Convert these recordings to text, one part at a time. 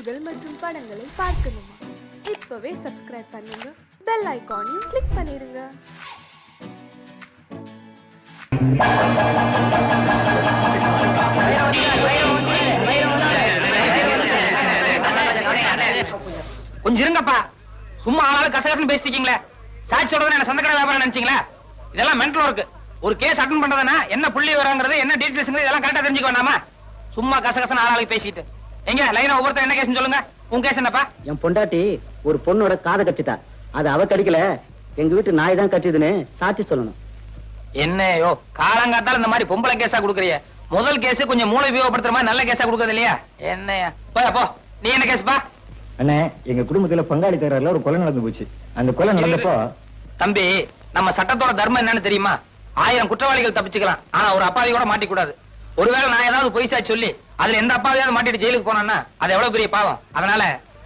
செய்திகள் மற்றும் படங்களை பார்க்கணுமா? இப்பவே சப்ஸ்கிரைப் பண்ணுங்க, பெல் ஐகானையும் கிளிக் பண்ணிருங்க. கொஞ்சம் இருங்கப்பா, சும்மா ஆளாலும் கசகசன்னு பேசிட்டீங்களே. சாட்சி சொல்றது என்ன சந்தக்கடை வியாபாரம் நினைச்சீங்களா? இதெல்லாம் மென்டல் ஒர்க். ஒரு கேஸ் அட்டன் பண்றதுனா என்ன புள்ளி வராங்கிறது, என்ன டீடைல்ஸ் இதெல்லாம் கரெக்டா தெரிஞ்சுக்க வேண்டாமா? சும்மா கசகசன்னு ஆளாளுக்கு பேசிட்டு எங்க லைனா ஒவ்வொருத்தர் என்ன கேஸ்னு சொல்லுங்க. உங்க கேஸ் என்னப்பா? என் பொண்டாட்டி ஒரு பொண்ணோட காதை கட்டிட்டா. அது அவ கடிக்கல, எங்க வீட்டு நாய் தான் கட்டிதுன்னு சாட்சி சொல்லணும். என்னையோ காலங்காத்தால இந்த மாதிரி பொம்பளை கேஸா கொடுக்குறிய? முதல் கேஸ் கொஞ்சம் மூளை உபயோகப்படுத்துற மாதிரி நல்ல கேஸா கொடுக்கறது இல்லையா? என்னையா போ, நீ என்ன கேஸ்பா? அண்ணே, எங்க குடும்பத்துல பங்காளி தகராறுல ஒரு கொலை நடந்து போச்சு. அந்த கொலை நடந்தப்போ தம்பி, நம்ம சட்டத்தோட தர்மம் என்னன்னு தெரியுமா? 1000 குற்றவாளிகள் தப்பிச்சுக்கலாம், ஆனா ஒரு அப்பாவி கூட மாட்டிக்கூடாது. ஒருவேளை நான் ஏதாவது பொய்சா சொல்லி அதுல எந்த அப்பாவியாவது மாட்டிட்டு ஜெயிலுக்கு போனான்னா அது எவ்வளவு பெரிய பாவம். அதனால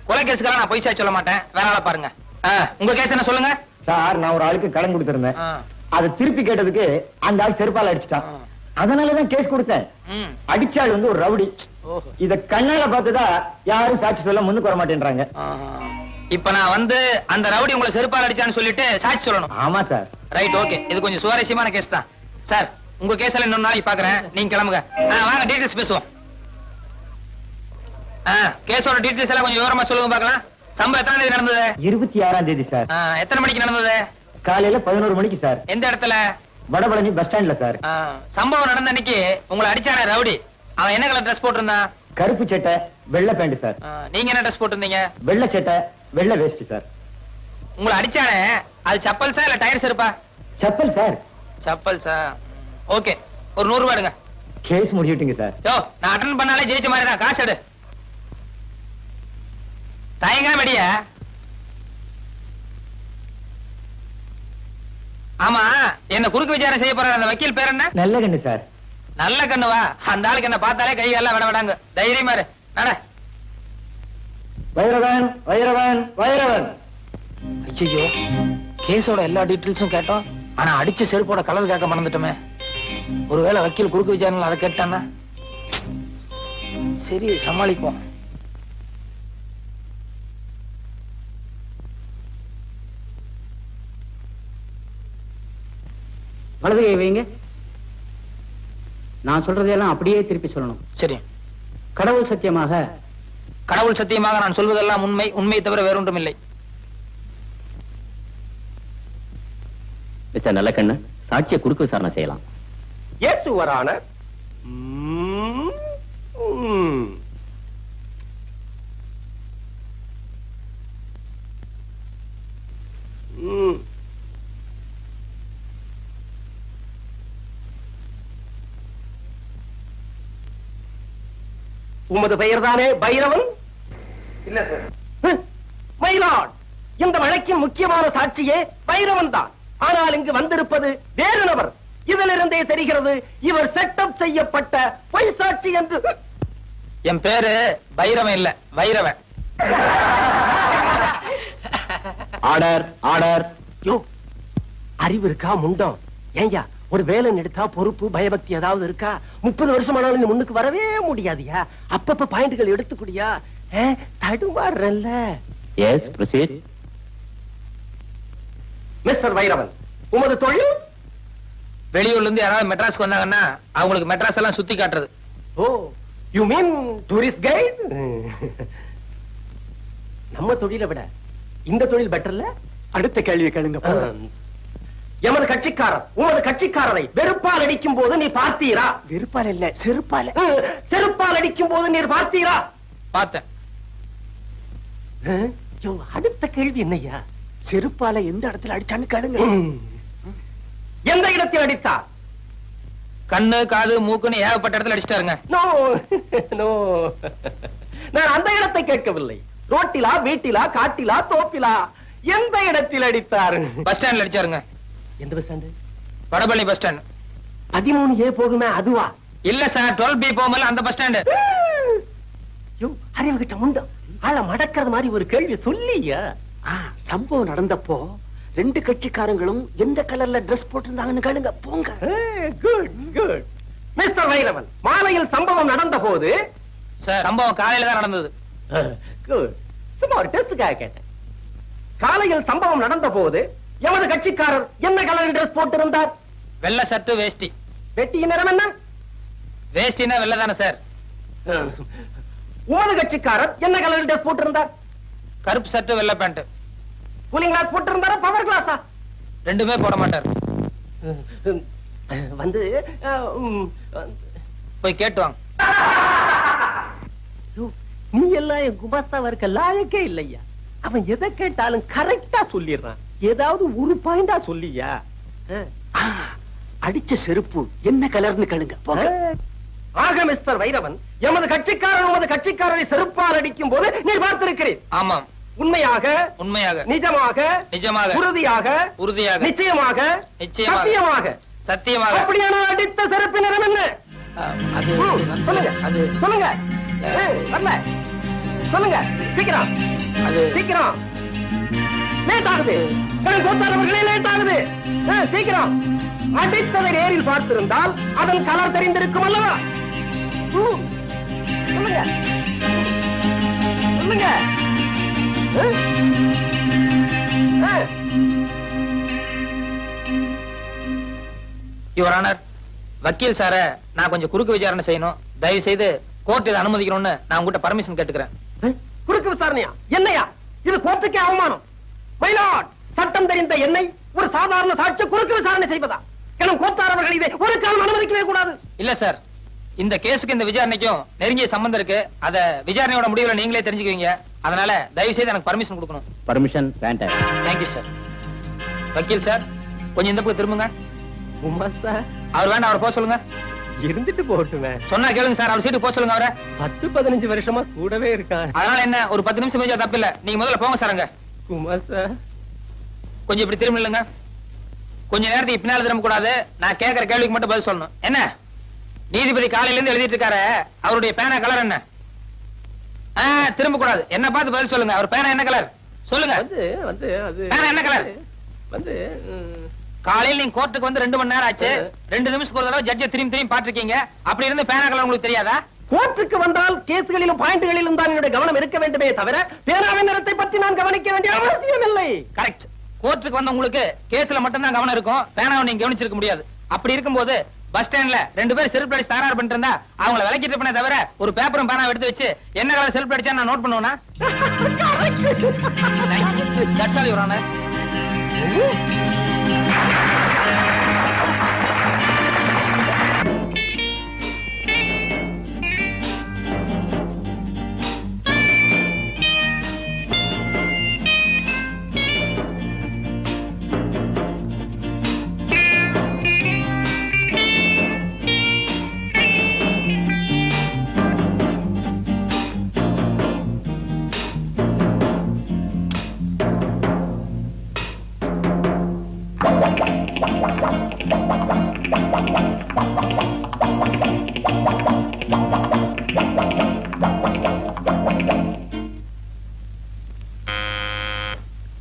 கொலை கேஸுக்கெல்லாம் நான் பொய்சா சொல்ல மாட்டேன். வேற ஆளை பாருங்க. உங்க கேஸ் என்ன சொல்லுங்க சார். நான் ஒரு ஆளுக்கு கடன் கொடுத்திருந்தேன். அதை திருப்பி கேட்டதுக்கு அந்த ஆள் செருப்பால அடிச்சுட்டான். அதனாலதான் கேஸ் கொடுத்தேன். அடிச்சாள் வந்து ஒரு ரவுடி. இத கண்ணால பார்த்ததா யாரும் சாட்சி சொல்ல முன்னுக்கு வர மாட்டேன்றாங்க. இப்ப நான் வந்து அந்த ரவுடி உங்களை செருப்பால் அடிச்சான்னு சொல்லிட்டு சாட்சி சொல்லணும். ஆமா சார். Right, okay. இது கொஞ்சம் சுவாரஸ்யமான கேஸ் தான் சார். உங்க கேஸ்ல இன்னொரு நாளைக்கு பாக்குறேன், நீங்க கிளம்புங்க. வாங்க டீடைல்ஸ் பேசுவோம். கேஸோட டீடைல்ஸ் எல்லாம் கொஞ்சம் விவரமா சொல்லுங்க பார்க்கலாம். சம்பவம் எத்தனை தேதி நடந்தது? 26ஆம் தேதி சார். எத்தனை மணிக்கு நடந்தது? காலையில 11 மணிக்கு சார். எந்த இடத்துல? வடபழனி பஸ் ஸ்டாண்ட்ல சார். சம்பவம் நடந்த அன்னைக்கு உங்களை அடிச்சானே ரவுடி, அவன் என்ன கலர் ட்ரெஸ் போட்டிருந்தான்? கருப்பு சட்டை வெள்ளை பேண்ட் சார். நீங்க என்ன ட்ரெஸ் போட்டிருந்தீங்க? வெள்ளை சட்டை வெள்ளை வேஷ்டி சார். உங்களை அடிச்சானே அது சப்பல்ஸா இல்ல டயர்ஸ் இருப்பா? செப்பல் சார். சப்பல்ஸா? ஓகே, ஒரு 100 ரூபாய் எடுங்க. Case முடிச்சுட்டீங்க sir. யோ, நான் அட்டெண்ட் பண்ணாலே ஜெயிச்ச மாதிரி தான். காசு எடு. தயங்காம அடியா. ஆமா, என்ன குறுக்கு விசாரணை செய்ய போற அந்த வக்கீல் பேர் என்ன? நல்ல கண்ணு சார். நல்ல கண்ணுவா? அந்த ஆளுக்கு என்ன பார்த்தாலே கை எல்லாம் விட விடாங்க. தைரியமா இரு. நட. வைரவன் வைரவன் வைரவன். ஐயோ, கேஸோட எல்லா டீடைல்ஸும் கேட்டோம், ஆனா அடிச்ச செருப்போட கலர் கேட்க மறந்துட்டோமே. ஒருவேளை வக்கீல் குறுக்கு விசாரணை அதை கேட்டானா? சரி, சமாளிப்போம். வலது கை வைங்க. நான் சொல்றதெல்லாம் அப்படியே திருப்பி சொல்லணும். சரி. கடவுள் சத்தியமாக. கடவுள் சத்தியமாக நான் சொல்வதெல்லாம் உண்மை, உண்மையை தவிர வேறொன்றும் இல்லை. மிஸ்டர் நல்லக்கண்ணு, சாட்சியை குறுக்கு விசாரணை செய்யலாம். Yes your honour. உமது பெயர் தானே பைரவன்? இல்ல சார். மயிலாட், இந்த வழக்கின் முக்கியமான சாட்சியே பைரவன் தான். ஆனால் இங்கு வந்திருப்பது வேறு நபர். இதிலிருந்தே தெரிகிறது இவர் செட்டப் செய்யப்பட்ட பொய் சாட்சி என்று. என் பேரு பைரவன் இல்ல, வைரவன். Order order. யோ, அறிவு இருக்கா முண்டம்? ஏங்க, ஒரு வேலை எடுத்தா பொறுப்பு பயபக்தி ஏதாவது இருக்கா? 30 வருஷமானாலும் நீ முன்னுக்கு வரவே முடியாதியா? அப்பப்ப பாயிண்ட்கள் எடுத்துக்கூடியா? தடுமாறல்ல. Yes, proceed. மிஸ்டர் வைரவன், உமது தொழில்? வெளியூர்ல இருந்து யாராவது மெட்ராஸ்க்கு வந்தாங்கன்னா அவங்களுக்கு மெட்ராஸ் எல்லாம் சுத்தி காட்டுறது. ஓ, யூ மீன் டூரிஸ்ட் கைட்? நம்ம தொழிலை விட இந்த தொழில் பெட்டர்ல? அடுத்த கேள்வி கேளுங்க. எமது கட்சிக்காரர் உமது கட்சிக்காரரை வெறுப்பால் அடிக்கும் போது நீ பார்த்தீரா? வெறுப்பால் இல்ல, செருப்பால். செருப்பால் அடிக்கும் போது நீர் பார்த்தீரா? பார்த்தேன். அடுத்த கேள்வி என்னையா? செருப்பால எந்த இடத்துல அடிச்சான்னு கேளுங்க. எந்த இடத்தில் அடித்தா? கண்ணு, காது, மூக்குன்னு ஏகப்பட்ட இடத்துல அடிச்சிட்டாருங்க. நோ நோ, நான் அந்த இடத்தை கேட்கவில்லை. ரோட்டிலா, வீட்டிலா, காட்டிலா, தோப்பிலா, எந்த இடத்தில் அடித்தார்? பஸ் ஸ்டாண்ட்ல அடிச்சாருங்க. எந்த bus stand? Vadapalani bus stand. 13A போகுமே அதுவா? இல்ல சார், 12B போகும்போது அந்த பஸ் ஸ்டாண்டு. அறிவு கிட்ட முண்டம் ஆள மடக்கிறது மாதிரி ஒரு கேள்வி சொல்லியா? சம்பவம் நடந்தப்போ 2 கட்சிக்காரங்களும் எந்த கலர்ல டிரஸ் போட்டிருந்தாங்கன்னு கேளுங்க. போங்க. Good good. மிஸ்டர் வைரவன், மாலையில் சம்பவம் நடந்த போது சார், சம்பவம் காலையில தான் நடந்தது. சும்மா ஒரு டெஸ்டுக்காக கேட்டேன். காலையில் சம்பவம் நடந்த போது எமது கட்சிக்காரர் என்ன கலர் ட்ரெஸ் போட்டிருந்தார்? வெள்ளை சட்டு வேஷ்டி. வெட்டியின் நிறம் என்ன? வேஷ்டினா வெள்ளை தானே சார்? உமது கட்சிக்காரர் என்ன கலர் ட்ரெஸ் போட்டிருந்தார்? கருப்பு சட்டு வெள்ளை பேண்ட். கூலிங் கிளாஸ் போட்டிருந்தாரா பவர் கிளாஸா? ரெண்டுமே போட மாட்டார். வந்து போய் கேட்டு வாங்க. நீ எல்லாம் என் குமாஸ்தாவா இருக்க லாயக்கே இல்லையா? அவன் எதை கேட்டாலும் கரெக்டா சொல்லிடுறான். ஏதாவது ஒரு பாயிண்டா சொல்லியா? அடிச்ச செருப்பு என்ன கலர்னு கேளுங்க. ஆக மிஸ்டர் வைரவன், எமது கட்சிக்காரர் உமது கட்சிக்காரரை செருப்பால் அடிக்கும் போது நீ பார்த்திருக்கிறேன். ஆமாம். உண்மையாக, உண்மையாக, நிஜமாக, நிஜமாக, உறுதியாக, உறுதியாக, நிச்சயமாக, நிச்சயமாக, சத்தியமாக, சத்தியமாக. அப்படியான அடித்த செருப்பு நிறம் என்ன? அது சொல்லுங்க, அது சொல்லுங்க. வரல, சொல்லுங்க சீக்கிரம், அது சீக்கிரம். லேட் ஆகுது, கோத்தாரவர்களே லேட் ஆகுது. சீக்கிரம். அடித்ததை நேரில் பார்த்திருந்தால் அதன் கலர் தெரிந்திருக்கும் அல்லவா? சொல்லுங்க, சொல்லுங்க. யுவர் ஆனர், வக்கீல் சார நான் கொஞ்சம் குறுக்கு விசாரணை செய்யணும். தயவு செய்து கோர்ட் இதை அனுமதிக்கணும்னு நான் உங்ககிட்ட பர்மிஷன் கேட்டுக்கிறேன். குறுக்கு விசாரணையா? என்னையா இது? கோர்ட்டுக்கே அவமானம். மயிலாட், சட்டம் தெரிந்த என்னை ஒரு சாதாரண சாட்சி குறுக்கு விசாரணை செய்வதா? எனும் கோத்தாரவர்கள் இதை ஒரு காலம் அனுமதிக்கவே கூடாது. இல்ல சார், இந்த கேஸுக்கு இந்த விசாரணைக்கும் நெருங்கிய சம்பந்தம் இருக்கு. அத விசாரணையோட முடிவுல நீங்களே தெரிஞ்சுக்குவீங்க. அதனால தயவு செய்து எனக்கு பர்மிஷன் கொடுக்கணும். பர்மிஷன் வேண்டாம். Thank you sir. வக்கீல் சார், கொஞ்சம் இந்த பக்கம் திரும்புங்க. அவர் வேண்டாம், அவரை போக சொல்லுங்க. இருந்துட்டு போட்டுமே. சொன்னா கேளுங்க சார், அவர் சீட்டு போக சொல்லுங்க. அவரை 10-15 வருஷமா கூடவே இருக்கான். அதனால என்ன, ஒரு 10 நிமிஷம் பேஞ்சா தப்பு இல்ல. நீங்க முதல்ல போங்க சார். அங்க குமார் சார், கொஞ்சம் இப்படி திரும்ப இல்லைங்க. கொஞ்ச நேரத்துக்கு பின்னால திரும்ப கூடாது. நான் கேட்கிற கேள்விக்கு மட்டும் பதில் சொல்லணும். என்ன நீதிபதி காலையில இருந்து எழுதிட்டு இருக்காரு, அவருடைய பேனா கலர் என்ன? திரும்ப கூடாது. என்ன பார்த்து பதில் சொல்லுங்க. அவர் பேனா என்ன கலர் சொல்லுங்க. பேனா என்ன கலர்? காலையில் நீங்க கோர்ட்டுக்கு வந்து 2 மணி நேரம் ஆச்சு. 2 நிமிஷத்துக்கு ஒரு தடவை ஜட்ஜை திரும்பி பாத்துருக்கீங்க. அப்படி இருந்து பேனா கலர் உங்களுக்கு தெரியாதா? கோர்ட்டுக்கு வந்தால் கேஸ்களிலும் பாயிண்ட்களிலும் தான் என்னுடைய கவனம் இருக்க வேண்டுமே தவிர பேனாவின் நிறத்தை பற்றி நான் கவனிக்க வேண்டிய அவசியம் இல்லை. கரெக்ட். கோர்ட்டுக்கு வந்த உங்களுக்கு கேஸ்ல மட்டும் தான் கவனம் இருக்கும். பேனாவை நீங்க கவனிச்சிருக்க முடியாது. அப்படி இருக்கும்போது பஸ் ஸ்டாண்ட்ல 2 பேர் செல்ஃப் அடிச்சு தகராறு பண்ணிட்டு இருந்தா அவங்கள விலக்கிட்டு பண்ண தவிர ஒரு பேப்பரும் பேனா எடுத்து வச்சு என்ன கலர் செல்ஃப் அடிச்சா நான் நோட் பண்ணுவேனா? That's all your honour.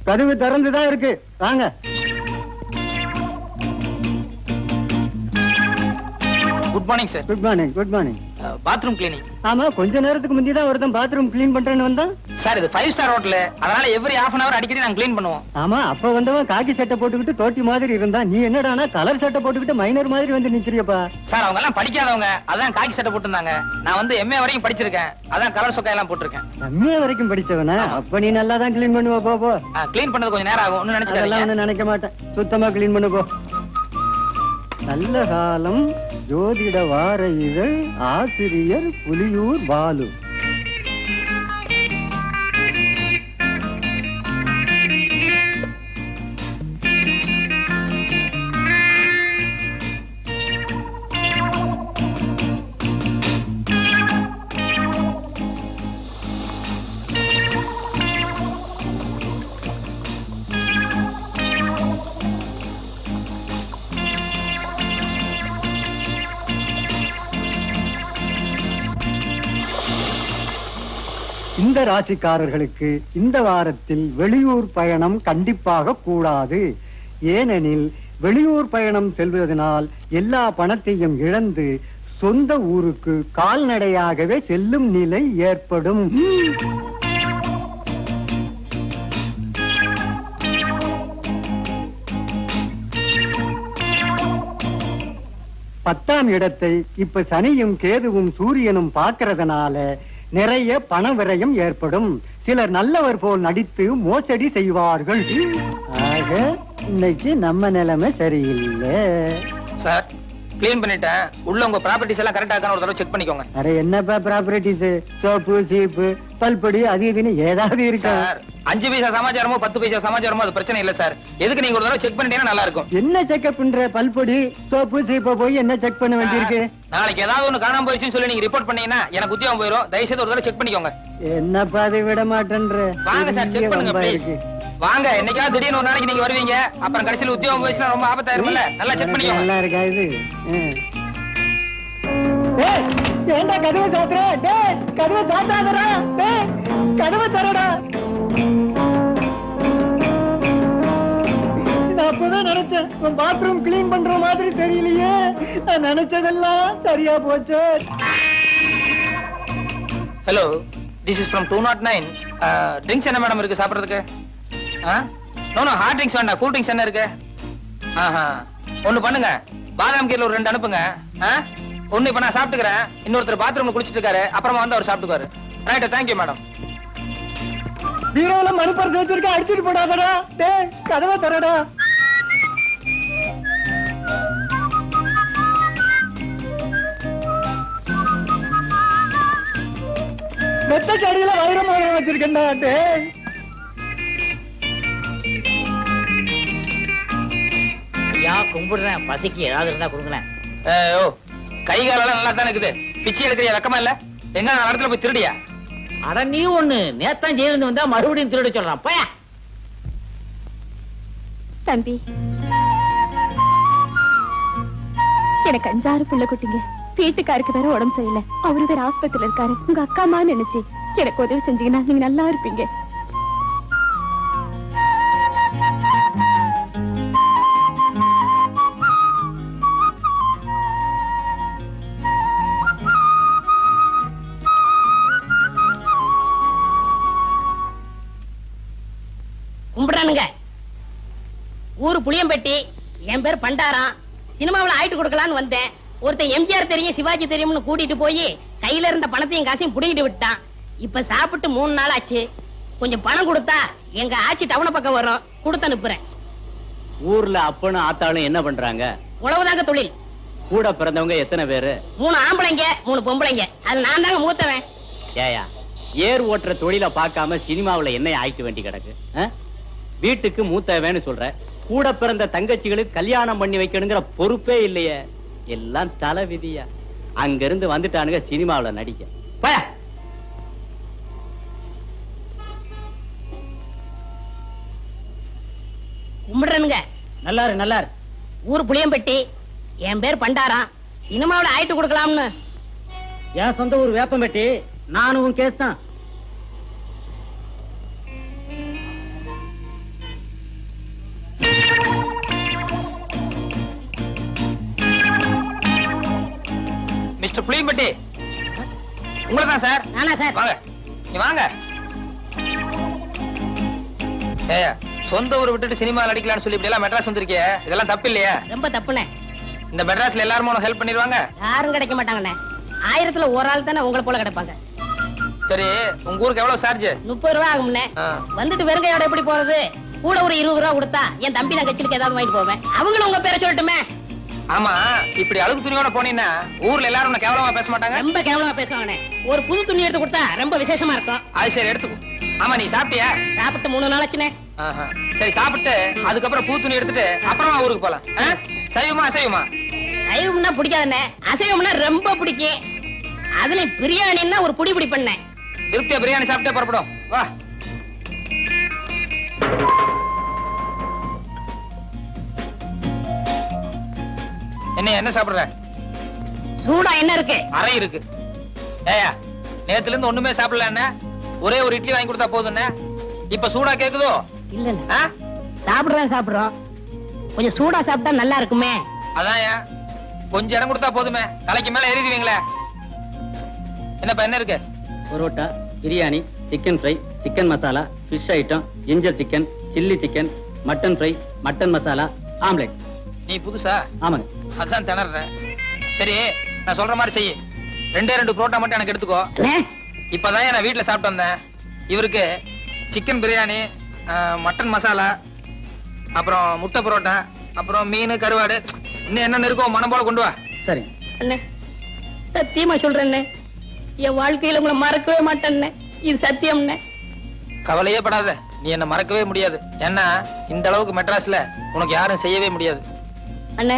கதவு திறந்துதான் இருக்கு, வாங்க. Good morning sir. Good morning. Good morning. Bathroom cleaning. ஆமா, கொஞ்ச நேரத்துக்கு முந்தி தான் ஒருத்தன் பாத்ரூம் கிளீன் பண்றேன்னு வந்தான். சார் இது 5 ஸ்டார் ஹோட்டல், அதனால எவ்ரி half an hour அடிக்கடி நாங்க கிளீன் பண்ணுவோம். ஆமா, அப்ப வந்தவன் காக்கி சட்டை போட்டுக்கிட்டு தோட்டி மாதிரி இருந்தான். நீ என்னடானா கலர் சட்டை போட்டுக்கிட்டு மைனர் மாதிரி வந்து நிக்கிறியப்பா. சார் அவங்க எல்லாம் படிக்காதவங்க, அதான் காக்கி சட்டை போட்டுருந்தாங்க. நான் வந்து MA வரைக்கும் படிச்சிருக்கேன், அதான் கலர் சொக்கா எல்லாம் போட்டிருக்கேன். MA வரைக்கும் படிச்சவனா? அப்ப நீ நல்லா தான் கிளீன் பண்ணுவ. போ. கிளீன் பண்ணது கொஞ்சம் நேரம் ஆகும், ஒன்னும் நினைச்சுக்காதீங்க. ஒன்னும் நினைக்க மாட்டேன், சுத்தமா கிளீன் பண்ணு போ. நல்ல காலம், ஜோதிட வார இதழ், ஆசிரியர் புலியூர் பாலு. இந்த ராசிக்காரர்களுக்கு இந்த வாரத்தில் வெளியூர் பயணம் கண்டிப்பாக கூடாது. ஏனெனில் வெளியூர் பயணம் செல்வதனால் எல்லா பணத்தையும் இழந்து சொந்த ஊருக்கு கால்நடையாகவே செல்லும் நிலை ஏற்படும். பத்தாம் இடத்தை இப்ப சனியும் கேதுவும் சூரியனும் பார்க்கறதுனால நிறைய பண விரயம் ஏற்படும். சிலர் நல்லவர் போல் நடித்து மோசடி செய்வார்கள். ஆக இன்னைக்கு நம்ம நிலைமை சரியில்லை. சார் க்ளீன் பண்ணிட்டேன். உள்ள உங்க ப்ராப்பர்ட்டிஸ் எல்லாம் கரெக்டா இருக்கான்னு ஒரு தடவை செக் பண்ணிக்கோங்க. அட என்னப்பா ப்ராப்பர்ட்டிஸ், சோப்பு சீப்பு பல்படி அது இதுன்னு ஏதாவது இருக்கா? சார் 5 பைசா சமாச்சாரமோ 10 பைசா சமாச்சாரமோ அது பிரச்சனை இல்ல சார். எதுக்கு நீங்க ஒரு தடவை செக் பண்ணிட்டீங்கன்னா நல்லா இருக்கும். என்ன செக்அப் பண்ற? பல்பொடி சோப்பு சீப்பை போய் என்ன செக் பண்ண வேண்டியிருக்கு? நாளைக்கு ஏதாவது ஒண்ணு காணாம போயிடுச்சுன்னு சொல்லி நீங்க ரிப்போர்ட் பண்ணீங்கன்னா எனக்கு உத்தியோகம் போயிடும். தயவு செய்து ஒரு தடவை செக் பண்ணிக்கோங்க. என்னப்பா அதை விட மாட்டேன்ற? வாங்க சார் செக் பண்ணுங்க ப்ளீஸ். வாங்க, என்னைக்காவது திடீர்னு ஒரு நாளைக்கு நீங்க வருவீங்க, அப்புறம் கடைசியில் உத்தியோகம் போயிடுச்சுன்னா ரொம்ப ஆபத்தாயிரும்ல. நல்லா செக் பண்ணிக்கோங்க. நல்லா இருக்கா இது? ஏண்டா கதவை சாத்துற? டேய் கதவை சாத்தாதடா. டேய் கதவை தரடா. நான் அப்பதான் நினைச்சேன் உன் பாத்ரூம் கிளீன் பண்ற மாதிரி தெரியலையே. நான் நினைச்சதெல்லாம் சரியா போச்சு. Hello, this is from 209. Drinks என்ன மேடம் இருக்கு சாப்பிடுறதுக்கு? நோ ஹார்ட் ட்ரிங்க்ஸ் வேண்டாம், கூல் ட்ரிங்க்ஸ் என்ன இருக்கு? ஒண்ணு பண்ணுங்க, பாதாம் கீரை ஒரு 2 அனுப்புங்க. ஒண்ணு இப்ப நான் சாப்பிட்டுக்கிறேன், இன்னொருத்தர் பாத்ரூம்ல குளிச்சிட்டு இருக்காரு, அப்புறமா வந்து அவர் சாப்பிட்டுக்காரு. Right, thank you madam. பீரோல மணி பர்ஸ் வச்சிருக்க, அடிச்சிட்டு போடாதடா. டேய் கதவை தரடா. மெத்தக்கு அடியில வைரமோட வச்சிருக்கேன்டா. டேய் கும்பிடுறேன், பசிக்கு ஏதாவது இருந்தா கொடுங்களேன். ஓ, கை காலெல்லாம் நல்லா தானே இருக்குது, பிச்சை எடுக்கிறியா? வெக்கமா இல்ல? எங்க நான் இடத்துல போய் திருடியா? அட நீ ஒண்ணு நேத்தான் ஜெயிலிருந்து வந்தா மறுபடியும் திருட சொல்றான். போயா தம்பி, எனக்கு 5-6 புள்ள குட்டிங்க. வீட்டுக்காருக்கு வேற உடம்பு சரியில்லை, அவரு வேற ஆஸ்பத்திரியில இருக்காரு. உங்க அக்காமா நினைச்சு எனக்கு உதவி செஞ்சீங்கன்னா நீங்க நல்லா இருப்பீங்க. கும்பிடுறானுங்க. ஊரு புளியம்பட்டி, என் பேர் பண்டாரம். சினிமாவில் ஆயிட்டு கொடுக்கலான்னு வந்தேன். ஒருத்தன் எம்ஜிஆர் தெரியும் சிவாஜி தெரியும்னு கூட்டிட்டு போய் கையில இருந்த பணத்தையும் காசையும் புடிங்கிட்டு விட்டான். இப்ப சாப்பிட்டு 3 நாள் ஆச்சு. கொஞ்சம் பணம் கொடுத்தா எங்க ஆட்சி டவுன பக்கம் வரும், கொடுத்து அனுப்புறேன். ஊர்ல அப்பனும் ஆத்தாளும் என்ன பண்றாங்க? உழவுதாங்க தொழில். கூட பிறந்தவங்க எத்தனை பேரு? 3 ஆம்பளைங்க 3 பொம்பளைங்க. அது நான் தாங்க மூத்தவன். ஏயா, ஏர் ஓட்டுற தொழில பார்க்காம சினிமாவுல என்ன ஆயிக்க வேண்டி கிடக்கு? வீட்டுக்கு மூத்தவேன்னு சொல்ற, கூட பிறந்த தங்கச்சிகளுக்கு கல்யாணம் பண்ணி வைக்கணுங்கிற பொறுப்பே இல்லையே. எல்லாம் தலை விதியா. அங்க இருந்து வந்துட்டானுங்க சினிமாவுல நடிக்க. போயா. கும்பிடுறனுங்க. நல்லாரு நல்லாரு. ஊர் புளியம்பட்டி, என் பேர் பண்டாரம். சினிமாவில் ஆயிட்டு கொடுக்கலாம்னு. என் சொந்த ஊர் வேப்பம்பட்டி. நானும் கேஸ் தான். மிஸ்டர் புளியம்பட்டி, உங்களை தான் சார். நானா சார்? வாங்க, நீ வாங்க. ஏயா, சொந்த ஊரை விட்டுட்டு சினிமாவில் அடிக்கலாம்னு சொல்லி இப்படி எல்லாம் மெட்ராஸ் வந்திருக்கிய, இதெல்லாம் தப்பு இல்லையா? ரொம்ப தப்புண்ணே. இந்த மெட்ராஸ்ல எல்லாரும் உனக்கு ஹெல்ப் பண்ணிடுவாங்க? யாரும் கிடைக்க மாட்டாங்கண்ணே. 1000த்துல ஒரு ஆள் தானே உங்களை போல கிடைப்பாங்க. சரி, உங்க ஊருக்கு எவ்வளவு சார்ஜ்? 30 ரூபா ஆகும்ண்ணே. வந்துட்டு வெறுங்கையோட எப்படி போறது? கூட ஒரு 20 ரூபா கொடுத்தா என் தம்பி நான் கட்சிலுக்கு ஏதாவது வாங்கிட்டு போவேன். அவங்களும் உங்க பேரை சொல்லட்டுமே. ஆமா, இப்படி அழுகு துணியோட போனீங்கன்னா ஊர்ல எல்லாரும் உன்னை கேவலமா பேச மாட்டாங்க? ரொம்ப கேவலமா பேசுவாங்கண்ணே. ஒரு புது துணி எடுத்து கொடுத்தா ரொம்ப விசேஷமா இருக்கும். அது சரி, எடுத்துக்கோ. ஆமா, நீ சாப்பிட்டியா? சாப்பிட்டு 3 நாள் ஆச்சுண்ணே. சரி, சாப்பிட்டு அதுக்கப்புறம் பூ துணி எடுத்துட்டு அப்புறமா ஊருக்கு போலாம். சைவமா அசைவமா? சைவம்னா பிடிக்காதுண்ணே, அசைவம்னா ரொம்ப பிடிக்கும். அதுல பிரியாணின்னா ஒரு புடி புடி பண்ணேன். திருப்தியா பிரியாணி சாப்பிட்டே புறப்படும். வா. என்ன சாப்பிடுற? சூடா என்ன இருக்கு? அறை இருக்கு. ஏயா, நேத்துல இருந்து ஒண்ணுமே சாப்பிடல என்ன? ஒரே ஒரு இட்லி வாங்கி கொடுத்தா போதும். இப்ப சூடா கேக்குதோ? இல்ல, சாப்பிடுறோம். கொஞ்சம் சூடா சாப்பிட்டா நல்லா இருக்குமே. அதான் கொஞ்சம் இடம் கொடுத்தா போதுமே, தலைக்கு மேல ஏறிடுவீங்களே. என்னப்பா என்ன இருக்கு? Parotta, biryani, chicken fry, chicken masala, fish item, ginger chicken, chilli chicken, mutton fry, mutton masala, omelette. நீ புதுசா? ஆமாங்க. அதான் திணறேன். சரி, நான் சொல்ற மாதிரி செய்யு. 2 புரோட்டா மட்டும் எனக்கு எடுத்துக்கோ. இப்பதான் நான் வீட்டுல சாப்பிட்டு வந்தேன். இவருக்கு சிக்கன் பிரியாணி, மட்டன் மசாலா, அப்புறம் முட்டை பரோட்டா, அப்புறம் மீன், கருவாடு, இன்னும் என்ன இருக்கோ மனம் போல கொண்டு வா. சரி அண்ணே, சத்தியமா சொல்றேன், என் வாழ்க்கையில உங்களை மறக்கவே மாட்டேன். இது சத்தியம்ண்ணே. கவலையே படாத, நீ என்ன மறக்கவே முடியாது. ஏன்னா இந்த அளவுக்கு மெட்ராஸ்ல உனக்கு யாரும் செய்யவே முடியாது. அண்ணே,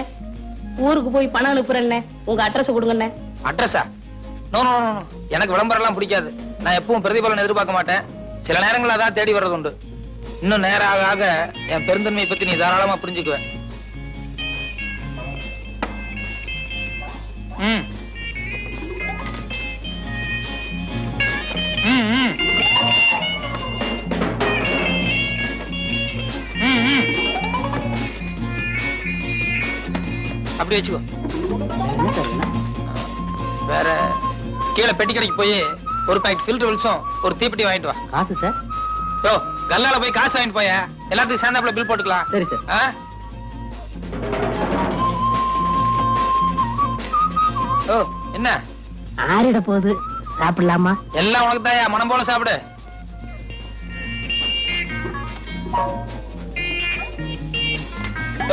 ஊருக்கு போய் பணம் அனுப்புறேன்னே, உங்க அட்ரஸ் கொடுங்கண்ணே. அட்ரஸா? நோ நோ நோ, எனக்கு விளம்பரம் எல்லாம் பிடிக்காது. நான் எப்பவும் பிரதிபலன் எதிர்பார்க்க மாட்டேன். சில நேரங்கள் அதான் தேடி வர்றது உண்டு. இன்னும் நேரம் ஆக ஆக என் பெருந்தன்மையை பத்தி நீ தாராளமா புரிஞ்சுக்குவேன். ம் ம் ம் அப்படி வச்சுக்கோ. வேற கீழே பெட்டி கடைக்கு போய் ஒரு பாக்கெட் ஃபில்டர் வில்ஸும் ஒரு தீப்பெட்டி வாங்கிட்டு வா. காசு சார்? யோ, கல்லால போய் காசு வாங்கிட்டு போய, எல்லாத்துக்கும் சேர்ந்தாப்புல பில் போட்டுக்கலாம். சரி சார். ஆ? ஓ, என்ன ஆறிட போகுது, சாப்பிடலாமா? எல்லாம் உனக்கு தாயா, மனம் போல சாப்பிடு.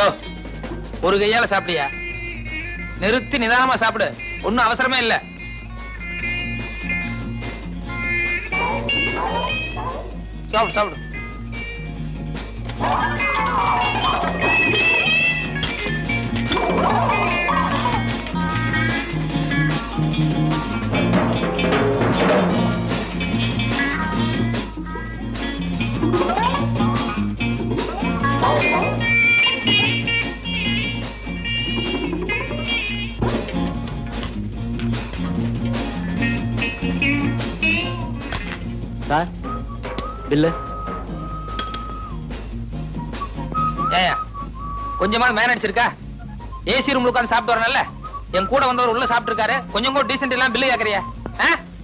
ஓ, ஒரு கையால சாப்பிடியா? நிறுத்தி நிதானமா சாப்பிடு, ஒண்ணும் அவசரமே இல்ல. சாப்பிடு சாப்பிடு. Sir, bill. ஏயா, கொஞ்சமாவது மேனேஜ் இருக்கா? ஏசி ரூம்ல உட்கார்ந்து சாப்பிட்டு வரணும்ல. என் கூட வந்தவர் உள்ள சாப்பிட்டு இருக்காரு, கொஞ்சம் கூட டீசென்ட் எல்லாம் பில்லு கேக்குறியா?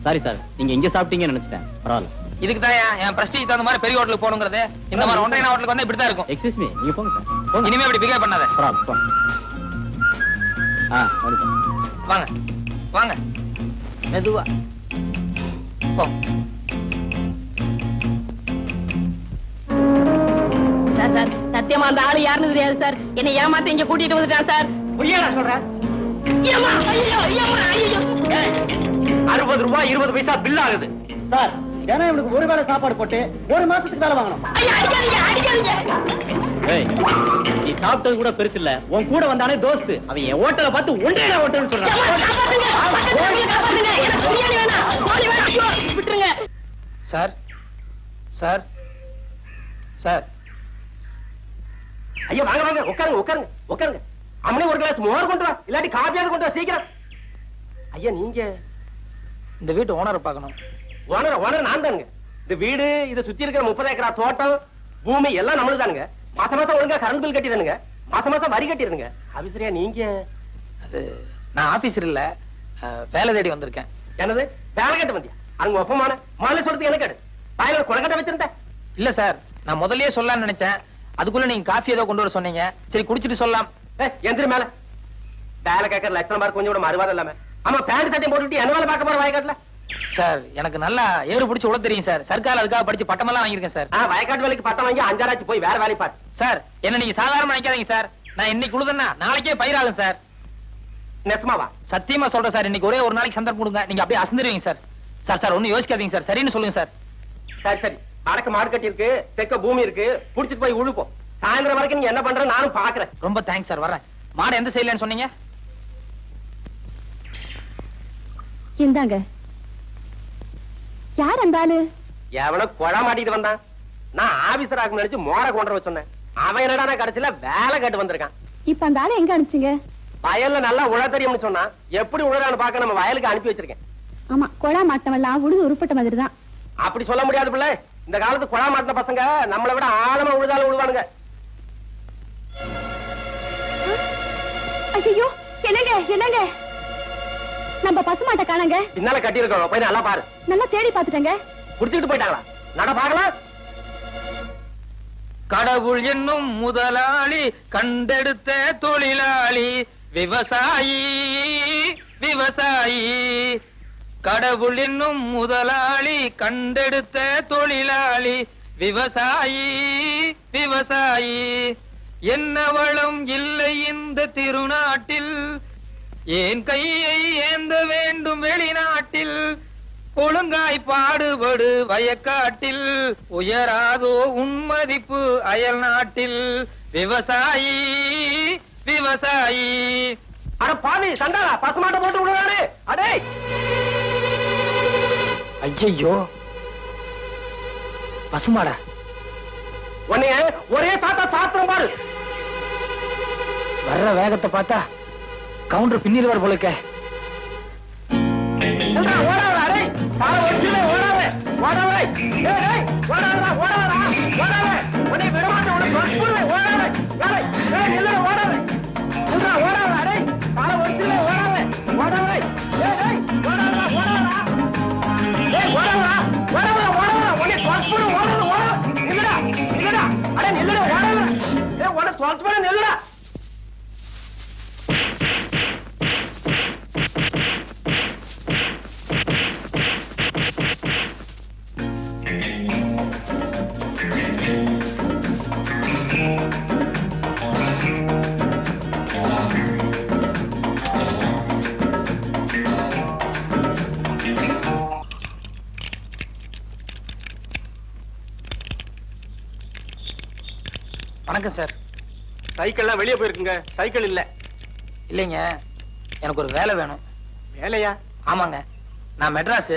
சாரி சார், நீங்க இங்க சாப்பிட்டீங்கன்னு நினைச்சிட்டேன். பரவாயில்ல. இதுக்கு தான் என் பிரஸ்டீஜ் தகுந்த மாதிரி பெரிய ஹோட்டலுக்கு போகணுங்கிறது. இந்த மாதிரி ஒன்றைய ஹோட்டலுக்கு வந்து இப்படிதான் இருக்கும். எக்ஸ்கியூஸ் மீ, நீங்க போங்க சார். போங்க. இனிமே இப்படி பிகேவ் பண்ணாத. பரவாயில்ல, போங்க. சரிப்பா. வாங்க வாங்க, மெதுவா போ. சார், சார், சத்தியமா அந்த ஆளு யாருன்னு தெரியாது சார். என்னை ஏமாத்த இங்க கூட்டிட்டு வந்துட்டான் சார். புரியாடா சொல்றேன். ஐயம்மா, ஐயோ, ஐயம்மா, ஐயோ. 60 ரூபாய் 20 பைசா பில் ஆகுது சார். ஏன்னா இவனுக்கு ஒரு வேளை சாப்பாடு போட்டு ஒரு மாசத்துக்கு வேலை வாங்கணும். ஐயா, அடிக்காதீங்க, அடிக்காதீங்க. ஏய், நீ சாப்பிட்டது கூட பெருசு இல்ல, உன் கூட வந்தானே தோஸ்து, அவன் என் ஹோட்டலை பார்த்து ஒன்றே ஹோட்டல்னு சொல்றான். காப்பாத்துங்க, காப்பாத்துங்க, எனக்கு பிரியாணி வேணாம், கோழி வேணாம். ஐயோ, விட்டுருங்க. Sir sir sir. ஐயா வாங்க வாங்க, உட்காருங்க உட்காருங்க உட்காருங்க. அம்மனே ஒரு கிளாஸ் மோர் கொண்டு வா, இல்லாட்டி காப்பியாவது கொண்டு வா சீக்கிரம். ஐயா நீங்க இந்த வீட்டு ஓனரை பார்க்கணும். ஓனர் நான் தானுங்க. இந்த வீடு, இதை சுத்தி இருக்கிற 30 ஏக்கரா தோட்டம், பூமி எல்லாம் நம்மளுக்கு தானுங்க. மாசம் மாசம் ஒழுங்கா கரண்ட் பில் கட்டிடுங்க, மாசம் மாசம் வரி கட்டிடுங்க. ஆபீசரியா நீங்க? அது நான் ஆபீசர் இல்ல, வேலை தேடி வந்திருக்கேன். என்னது வேலை கட்டு வந்தியா? அங்க ஒப்பமான மாலை சொல்றதுக்கு எனக்கு வாயில கொலக்கட்டை வச்சிருந்தேன். இல்ல சார், நான் முதல்லயே சொல்லலாம்னு நினைச்சேன். அதுக்குள்ள நீங்க காஃபி ஏதோ கொண்டு வர சொன்னீங்க. சரி குடிச்சிட்டு சொல்லலாம். எந்திரி மேல. வேலை கேட்கற லட்சணம் பாரு, கொஞ்சம் கூட மறுவாதம் இல்லாம. ஆமா, பேண்ட் சட்டையும் போட்டுட்டு என்ன வேலை பார்க்க போற வயக்காட்டுல? சார், எனக்கு நல்லா ஏறு பிடிச்சு உள்ள தெரியும் சார். சர்க்கார் அதுக்காக படிச்சு பட்டமெல்லாம் வாங்கியிருக்கேன் சார். வயக்காட்டு வேலைக்கு பட்டம் வாங்கி 5 ஆச்சு, போய் வேற வேலை பாரு. சார், என்ன நீங்க சாதாரணமா நினைக்காதீங்க சார். நான் இன்னைக்கு உழுதுன்னா நாளைக்கே பயிராகும் சார். நெசமாவா? சத்தியமா சொல்றேன் சார். இன்னைக்கு ஒரே ஒரு நாளைக்கு சந்தர்ப்பம் கொடுங்க, நீங்க அப்படியே அசந்துருவீங்க சார். சார் சார், ஒன்னும் யோசிக்காதீங்க சார். சரின்னு சொல்லுங்க சார். சரி சரி, வடக்கு மாடு கட்டி இருக்கு, தெற்க பூமி இருக்கு, புடிச்சிட்டு போய் உழுப்போம். சாயந்தரம் வரைக்கும் நீங்க என்ன பண்ற நானும் பாக்குறேன். ரொம்ப தேங்க்ஸ் சார், வரேன். மாடு எந்த சைடுலன்னு சொன்னீங்க? இந்தாங்க. யார் அந்த ஆளு? எவனோ கொலை மாட்டிட்டு வந்தான். நான் ஆபீசர் ஆகும் நினைச்சு மோர கொண்டு வர சொன்னேன். அவன் என்னடா கடைசியில வேலை கேட்டு வந்திருக்கான். இப்ப அந்த ஆளை எங்க அனுப்பிச்சீங்க? வயல்ல நல்லா உழ தெரியும்னு சொன்னா, எப்படி உழறான்னு பாக்க நம்ம வயலுக்கு அனுப்பி வச்சிருக்கேன். ஆமா, கொழா மாட்டமெல்லாம் உழுது உருப்பட்ட மாதிரி தான். அப்படி சொல்ல முடியாது பிள்ளை. இந்த காலத்து கொழா மாட்டின பசங்க நம்மளை விட ஆழமா உழுதாலும் உழுவானுங்க. ஐயோ, என்னங்க என்னங்க நம்ம பசுமாட்டை காணங்க. பின்னால கட்டி இருக்கோம், போய் நல்லா பாரு. நல்லா தேடி பாத்துட்டேங்க. குடிச்சிட்டு போயிட்டாங்களா? நட பாக்கலாம். கடவுள் என்னும் முதலாளி, கண்டெடுத்த தொழிலாளி, விவசாயி விவசாயி. கடவுள் என்னும் முதலாளி, கண்டெடுத்த தொழிலாளி, விவசாயி விவசாயி. என்ன வளம் இல்லை இந்த திருநாட்டில், ஏன் கையை ஏந்த வேண்டும் வெளிநாட்டில். ஒழுங்காய் பாடுபடு வயக்காட்டில், உயராதோ உன்மதிப்பு அயல் நாட்டில். விவசாயி விவசாயி. அட பாவி சண்டாளா, பசுமாட்டை போட்டு விடுறாரு. அடே ஐயோ, பசுமாடா. உன்னைய ஒரே சாத்தா சாத்திரம் பாரு. வர்ற வேகத்தை பார்த்தா கவுண்டர் பின்னில் வர போலுக்க. ஓடாத அடே, பால ஒடிச்சுல ஓடாத ஓடாத. ஏய் ஓடாதடா ஓடாதடா ஓடாத. உன்னை விட மாட்டேன், உன்னை கொல்லுவேன். ஓடாத ஏய் ஏய் இல்ல ஓடாத. இல்லடா ஓடாத அடே, பால ஒடிச்சுல ஓடாத ஓடாத. ஏய் ஓடாதடா ஓடாதடா. ஏய் ஓடாதடா ஓடாத ஓடாத. உன்னை கொல்லுவேன். ஓடாத ஓடாத. இல்லடா இல்லடா அடே இல்லடா ஓடாத. ஏய் உன்னை கொல்லுவேன். இல்லடா. வணக்கம் சார். சைக்கிள்லாம் வெளியே போயிருக்குங்க, சைக்கிள் இல்ல. இல்லைங்க, எனக்கு ஒரு வேலை வேணும். வேலையா? ஆமாங்க, நான் மெட்ராஸ்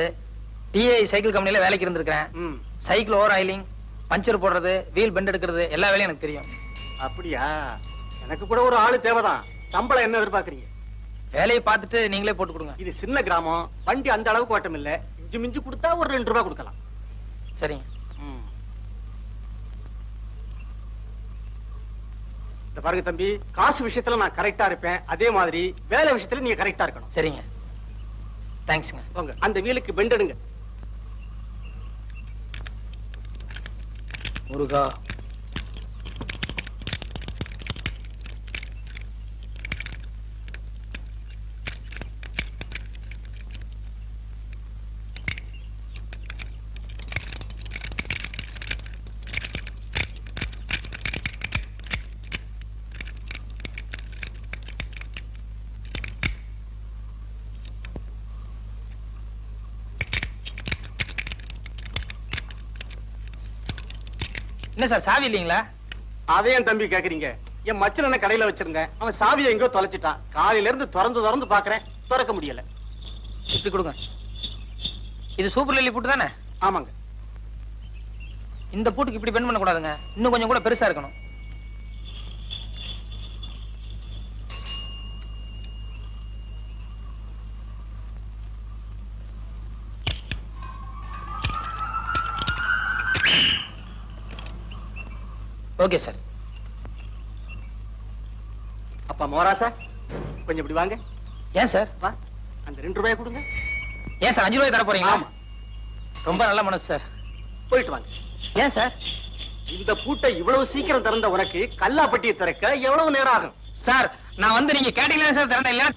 டிஐ சைக்கிள் கம்பெனில வேலைக்கு இருந்திருக்கேன். சைக்கிள் ஓவர் ஆயிலிங், பஞ்சர் போடுறது, வீல் பெண்ட் எடுக்கிறது எல்லா வேலையும் எனக்கு தெரியும். அப்படியா? எனக்கு கூட ஒரு ஆளு தேவைதான். சம்பளம் என்ன எதிர்பார்க்கறீங்க? வேலையை பார்த்துட்டு நீங்களே போட்டு கொடுங்க. இது சின்ன கிராமம், வண்டி அந்த அளவுக்கு ஓட்டம் இல்ல. இஞ்சி மிஞ்சி கொடுத்தா ஒரு 2 ரூபாய் கொடுக்கலாம். சரிங்க. இந்த பாருங்க தம்பி, காசு விஷயத்துல நான் கரெக்டா இருப்பேன், அதே மாதிரி வேலை விஷயத்துல நீங்க கரெக்டா இருக்கணும். சரிங்க, தேங்க்ஸ்ங்க. போங்க, அந்த வீலுக்கு பெண்ட் எடுங்க. முருகா. என்ன சார், சாவி இல்லீங்களா? அதே என் தம்பி கேக்குறீங்க? என் மச்சன கடையில வச்சிருந்தேன், அவன் சாவியை எங்கோ தொலைச்சிட்டான். காலையில இருந்து திறந்து பாக்குறேன், திறக்க முடியல. இப்படி கொடுங்க. இது சூப்பர் லில்லி பூட்டு தானே? ஆமாங்க. இந்த பூட்டுக்கு இப்படி பெண்ட் பண்ண கூடாதுங்க, இன்னும் கொஞ்சம் கூட பெருசா இருக்கணும். Okay sir. அப்பா மோராசா, கொஞ்சம் இப்படி வாங்க. ஏன் சார்? வா, அந்த 2 ரூபாய் கொடுங்க. ஏன் சார் 5 ரூபாய் தர போறீங்களா? ரொம்ப நல்ல மனசு சார். போயிட்டு வாங்க. ஏன் சார்? இந்த பூட்டை இவ்வளவு சீக்கிரம் திறந்த உனக்கு கல்லாப்பட்டியை திறக்க எவ்வளவு நேரம் ஆகும்? சார், நான் வந்து நீங்க கேட்டீங்களா சார் திறந்த இல்ல?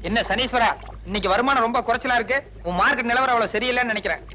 என்ன சனீஸ்வரா, இன்னைக்கு வருமானம் ரொம்ப குறைச்சலா இருக்கு. உன் மார்க்கெட் நிலவரம் அவ்வளவு சரியில்லைன்னு நினைக்கிறேன்.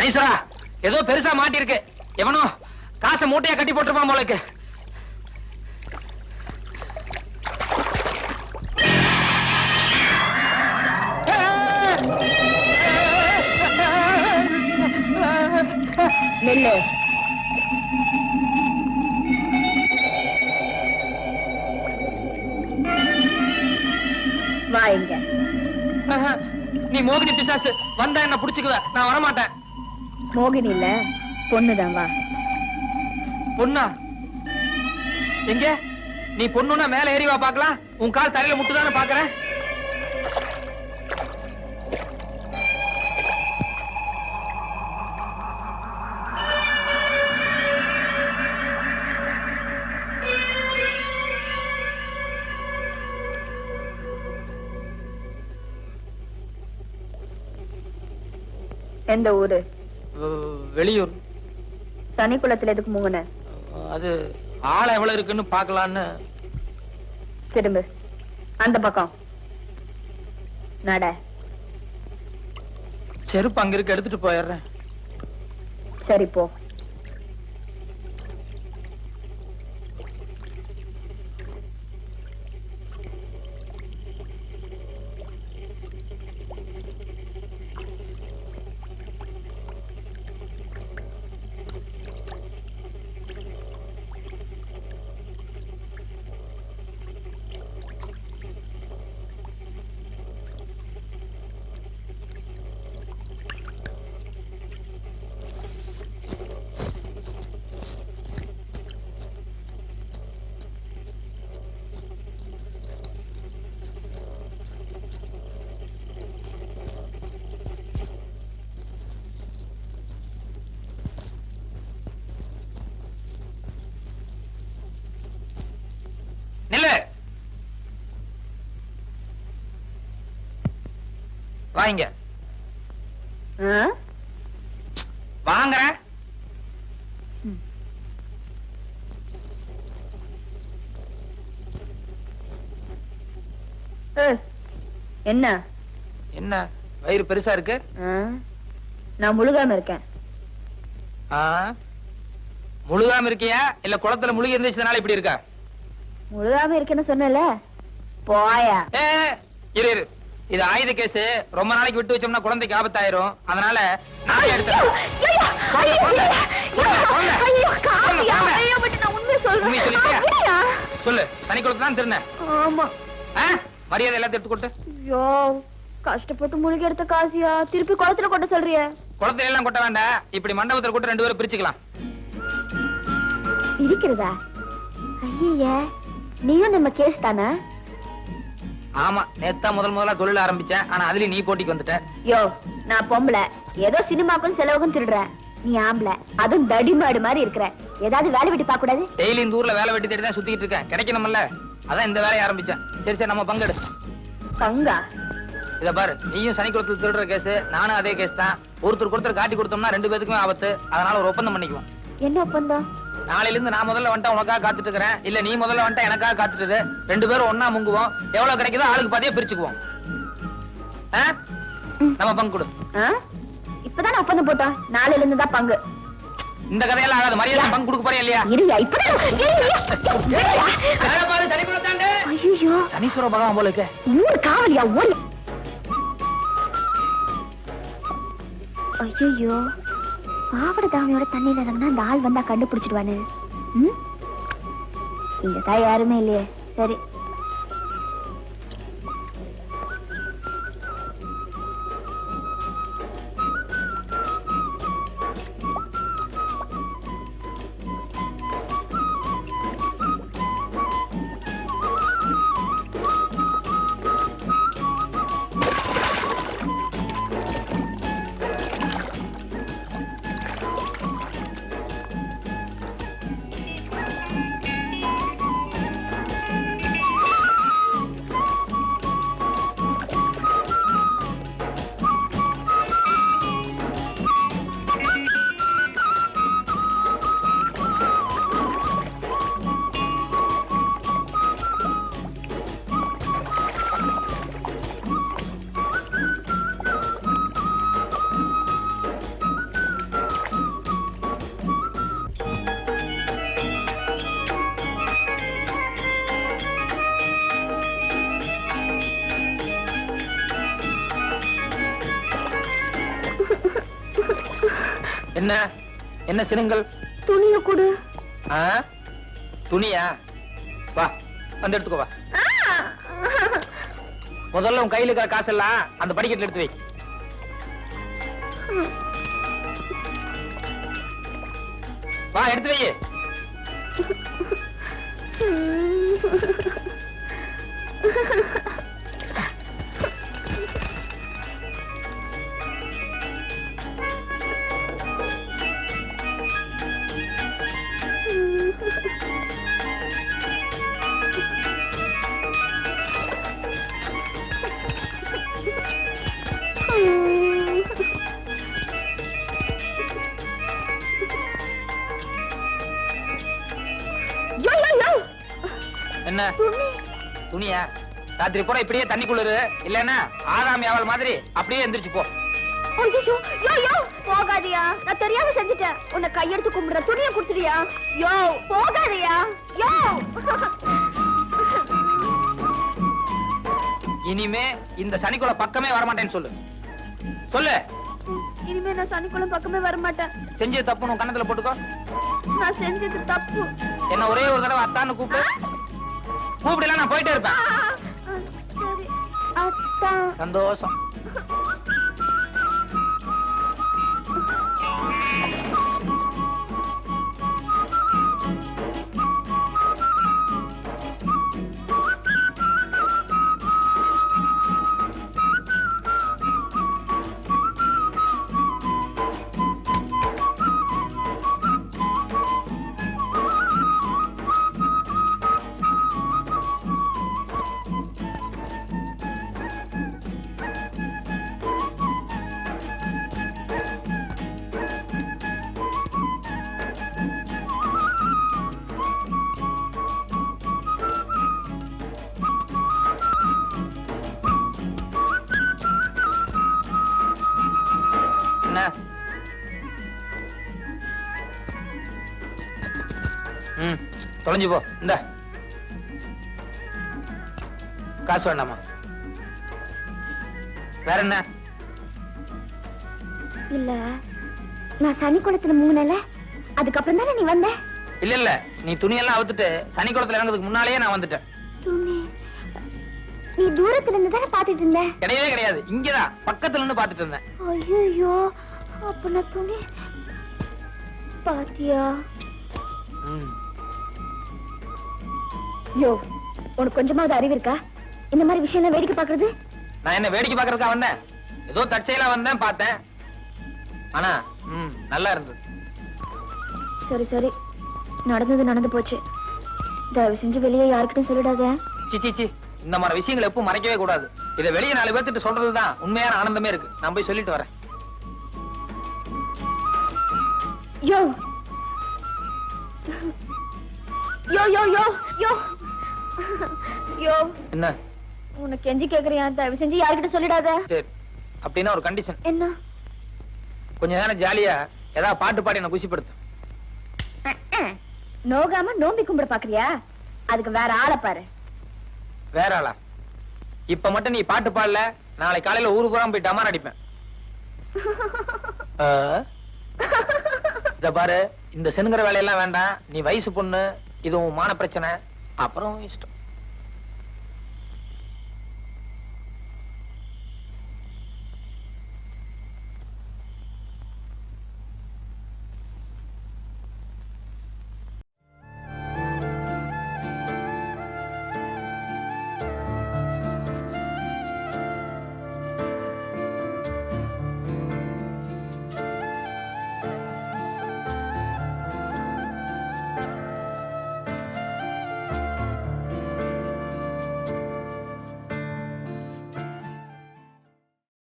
சனீஸ்வரா, ஏதோ பெருசா மாட்டி இருக்கு. எவனோ காசை மூட்டையா கட்டி போட்டுருப்பான் போலக்கு. நெல்லு வா இங்க. நீ மோகினி பிசாசு, வந்தா என்ன புடிச்சுக்குவ, நான் வரமாட்டேன். மோகினி இல்ல, பொண்ணுதான். வா. பொண்ணா? எங்க? நீ பொண்ணுன்னா மேல ஏறி வா பாக்கலாம். உன் கால் தலையில முட்டுதானே பாக்குறேன். எந்த ஊரு? வெளியூர். சனிக்குளத்துல எதுக்கு மூங்குன? அது ஆள எவ்வளவு இருக்குன்னு பாக்கலான்னு. திரும்ப அந்த பக்கம் நட. செருப்பு அங்க இருக்கு, எடுத்துட்டு போயிடுறேன். சரி போ. நில்லு. வாங்க. வாங்குறேன். என்ன என்ன வயிறு பெருசா இருக்கு? நான் முழுகாம இருக்கேன். முழுகாம இருக்கியா இல்ல குளத்துல முழுகி இருந்துச்சுனால இப்படி இருக்கா? முழுகாம இருக்கேன்னு சொன்னல. போயா. இரு இரு, இது ஆயுத கேஸ். ரொம்ப நாளைக்கு விட்டு வச்சோம்னா குழந்தைக்கு ஆபத்தாயிரும். அதனால நானே எடுத்துறேன். சொல்லு, தனி குளத்துல தான் திருநேன். ஆமா. மரியாதை எல்லாத்தையும் எடுத்து கொட்டு. ஐயோ, கஷ்டப்பட்டு முழுகி எடுத்த காசியா திருப்பி குளத்துல கொட்ட சொல்றிய? குளத்துல எல்லாம் கொட்ட வேண்டாம், இப்படி மண்டபத்துல கொட்டு 2 பேரும் பிரிச்சுக்கலாம். இருக்கிறதா? ஐய, நீயும் நம்ம கேஸ் தானே? ஆமா, நேத்தா முதல்ல தொழில் ஆரம்பிச்சேன். ஆனா அதுலயும் நீ போட்டிக்கு வந்துட்ட. யோ, நான் பொம்பளை, ஏதோ சினிமாக்கும் செலவுக்கும் திருடுறேன். நீ ஆம்பளை, அதுவும் தடிமாடு மாதிரி இருக்கிற. ஏதாவது வேலை விட்டு பார்க்க கூடாது? டெய்லி இந்த ஊர்ல வேலை வெட்டி தேடி தான் சுத்திட்டு இருக்கேன். கிடைக்கணும்ல, அதான் இந்த வேலையை ஆரம்பிச்சேன். சரி சரி, நம்ம பங்கெடு. பங்கா? இத பாரு, நீயும் சனிக்குளத்துல திருடுற கேஸ், நானும் அதே கேஸ் தான். ஒருத்தர் காட்டி கொடுத்தோம்னா 2 பேத்துக்குமே ஆபத்து. அதனால ஒரு ஒப்பந்தம் பண்ணிக்குவோம். என்ன ஒப்பந்தம்? நாளையில இருந்து நான் முதல்ல வந்துட்டா உனக்காக காத்துட்டு இருக்கிறேன், இல்ல நீ முதல்ல வந்துட்டா எனக்காக காத்துட்டு. 2 பேரும் ஒன்னா முங்குவோம். எவ்வளவு கிடைக்குதோ ஆளுக்கு பாதியா பிரிச்சுக்குவோம். நம்ம பங்கு கொடு. இப்பதான் ஒப்பந்தம் போட்டோம், நாளையில இருந்து தான் பங்கு. இந்த கதையெல்லாம் ஆகாது. மரியாதை பங்கு கொடுக்க போறியா இல்லையா? சனீஸ்வர பகவான் போல இருக்க. காவலியா ஓடி. ஐயோ, பாவட தாவணியோட தண்ணியில இறங்கினா அந்த ஆள் வந்தா கண்டுபிடிச்சிடுவானு. இங்க தான் யாருமே இல்லையே. சரி, என்ன என்ன சினுங்கள்? துணிய கொடு. துணியா? வா வந்து எடுத்துக்கோ வா. முதல்ல உன் கையில இருக்கிற காசெல்லாம் அந்த படிக்கட்டுல எடுத்து வை. வா எடுத்து வை. என்ன துணியா? ராத்திரி பூரா இப்படியே தண்ணி குளிரு, இல்லன்னா ஆதாமி அவள் மாதிரி அப்படியே எந்திரிச்சு போ. போகாதியா, நான் தெரியாம செஞ்சுட்டேன். உன்னை கையெடுத்து கும்பிடுற, துணியை கொடுத்துறியா? யோ போகாதியா. யோ இனிமே இந்த சனிக்குள்ள பக்கமே வரமாட்டேன்னு சொல்லு. சொல்லு. இனிமே நான் சனிக்குளம் பக்கமே வரமாட்டேன். செஞ்சது தப்பு உன் கண்ணத்துல போட்டுக்கோ. நான் செஞ்சது தப்பு. என்ன ஒரே ஒரு தடவை அத்தான்னு கூப்பிடு. கூப்பிடல நான் போயிட்டே இருப்பேன். சரி அத்தா. சந்தோஷம். தொலைஞ்சு போ. இந்த காசு வேண்டாமா? வேற என்ன? இல்ல நான் சனிக்குளத்துல மூணல, அதுக்கப்புறம் தானே நீ வந்த. இல்ல இல்ல, நீ துணியெல்லாம் அவுத்துட்டு சனிக்குளத்துல இறங்குறதுக்கு முன்னாலேயே நான் வந்துட்டேன். துணி நீ தூரத்துல இருந்து தானே பாத்துட்டு இருந்த? கிடையவே கிடையாது, இங்கதான் பக்கத்துல இருந்து பாத்துட்டு இருந்தேன். ஐயோ, அப்ப நான் துணி பாத்தியா? யோ, உனக்கு கொஞ்சமாவது அறிவு இருக்கா? இந்த மாதிரி விஷயம் வேடிக்கை பாக்குறது? நான் என்ன வேடிக்கை பாக்குறதுக்கா வந்தேன்? ஏதோ தற்செயலா வந்தேன், பார்த்தேன். ஆனா நல்லா இருந்தது. சரி சரி, நடந்தது நடந்து போச்சு. தயவு செஞ்சு வெளியே யாருக்கிட்டும் சொல்லிடாத. சி இந்த மாதிரி விஷயங்களை எப்பவும் மறைக்கவே கூடாது. இதை வெளியே 4 பேர்த்திட்டு சொல்றதுதான் உண்மையான ஆனந்தமே இருக்கு. நான் போய் சொல்லிட்டு வரேன். யோ யோ யோ யோ யோ யோ, என்ன உனக்கு கெஞ்சி கேக்குறியா? தயவு செஞ்சு யாருக்கிட்ட சொல்லிடாத. சரி, அப்படின்னா ஒரு கண்டிஷன். என்ன? கொஞ்ச நேரம் ஜாலியா ஏதாவது பாட்டு பாடி என்ன குஷிப்படுத்து. நோகாம நோம்பி கும்பிட பாக்குறியா? அதுக்கு வேற ஆளை பாரு. வேற ஆளா? இப்ப மட்டும் நீ பாட்டு பாடல, நாளை காலையில ஊரு பூரா போய் டமார் அடிப்பேன். இத பாரு, இந்த செனுங்கிற வேலையெல்லாம் வேண்டாம். நீ வயசு பொண்ணு, இது உன் மான பிரச்சனை. அப்புறம் இஷ்டம்.